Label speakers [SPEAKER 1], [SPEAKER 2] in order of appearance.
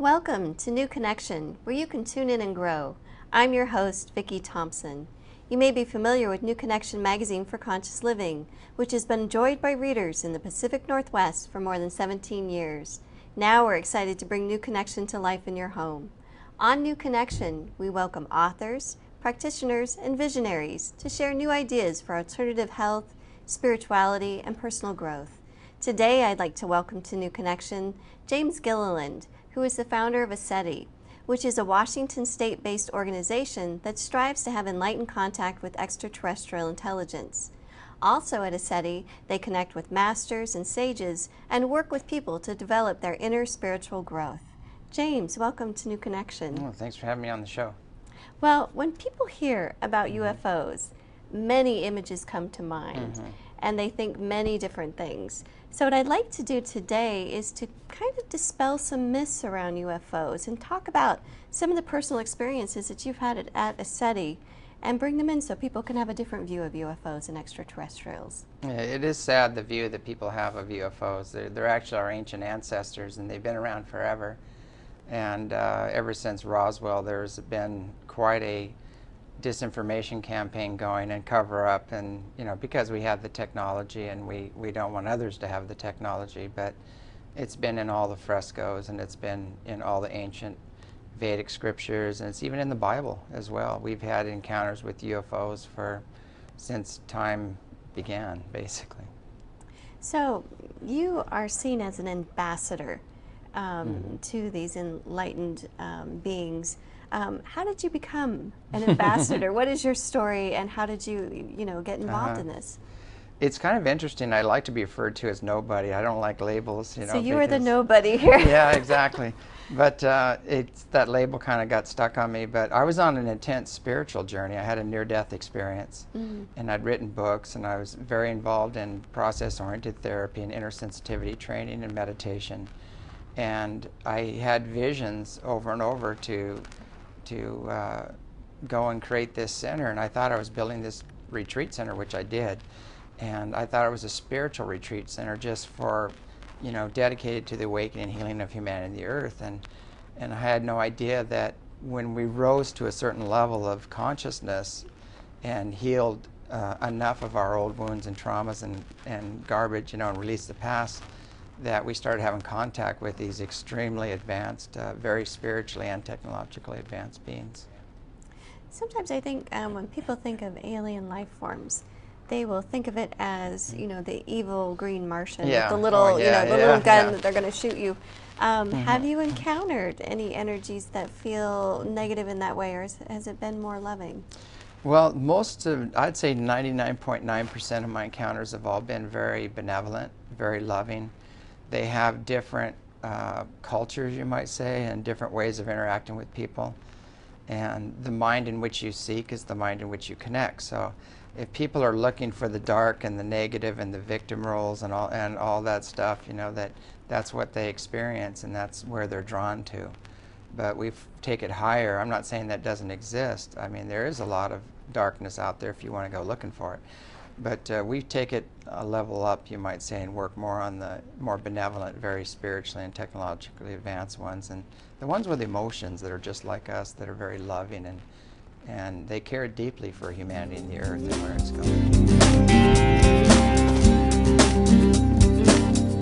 [SPEAKER 1] Welcome to New Connection, where you can tune in and grow. I'm your host, Vicki Thompson. You may be familiar with New Connection magazine for conscious living, which has been enjoyed by readers in the Pacific Northwest for more than 17 years. Now we're excited to bring New Connection to life in your home. On New Connection, we welcome authors, practitioners, and visionaries to share new ideas for alternative health, spirituality, and personal growth. Today, I'd like to welcome to New Connection James Gilliland, who is the founder of SETI, which is a Washington state-based organization that strives to have enlightened contact with extraterrestrial intelligence. Also at SETI, they connect with masters and sages and work with people to develop their inner spiritual growth. James, welcome to New Connection.
[SPEAKER 2] Oh, thanks for having me on the show.
[SPEAKER 1] Well, when people hear about UFOs, many images come to mind, and they think many different things. So what I'd like to do today is to kind of dispel some myths around UFOs and talk about some of the personal experiences that you've had at SETI and bring them in so people can have a different view of UFOs and extraterrestrials.
[SPEAKER 2] Yeah, it is sad, the view that people have of UFOs. They're actually our ancient ancestors, and they've been around forever. And ever since Roswell, there's been quite a disinformation campaign going and cover up, and because we have the technology and we don't want others to have the technology, but it's been in all the frescoes and it's been in all the ancient Vedic scriptures, and it's even in the Bible as well. We've had encounters with UFOs since time began, basically.
[SPEAKER 1] So you are seen as an ambassador to these enlightened beings. How did you become an ambassador? What is your story, and how did you, get involved in this?
[SPEAKER 2] It's kind of interesting. I like to be referred to as nobody. I don't like labels,
[SPEAKER 1] So you were the nobody here.
[SPEAKER 2] Yeah, exactly. But that label kind of got stuck on me. But I was on an intense spiritual journey. I had a near-death experience, and I'd written books, and I was very involved in process-oriented therapy and intersensitivity training and meditation. And I had visions over and over to go and create this center, and I thought I was building this retreat center, which I did, and I thought it was a spiritual retreat center just for, dedicated to the awakening and healing of humanity and the earth, and I had no idea that when we rose to a certain level of consciousness and healed enough of our old wounds and traumas and garbage, and released the past, that we started having contact with these extremely advanced, very spiritually and technologically advanced beings.
[SPEAKER 1] Sometimes I think when people think of alien life forms, they will think of it as, the evil green Martian with the little, little gun that they're going to shoot you. Have you encountered any energies that feel negative in that way, or has it been more loving?
[SPEAKER 2] Well, I'd say 99.9% of my encounters have all been very benevolent, very loving. They have different cultures, you might say, and different ways of interacting with people. And the mind in which you seek is the mind in which you connect. So if people are looking for the dark and the negative and the victim roles and all that stuff, that's what they experience, and that's where they're drawn to. But we take it higher. I'm not saying that doesn't exist. I mean, there is a lot of darkness out there if you want to go looking for it. But we take it a level up, you might say, and work more on the more benevolent, very spiritually and technologically advanced ones, and the ones with emotions that are just like us, that are very loving, and they care deeply for humanity and the earth and where it's going.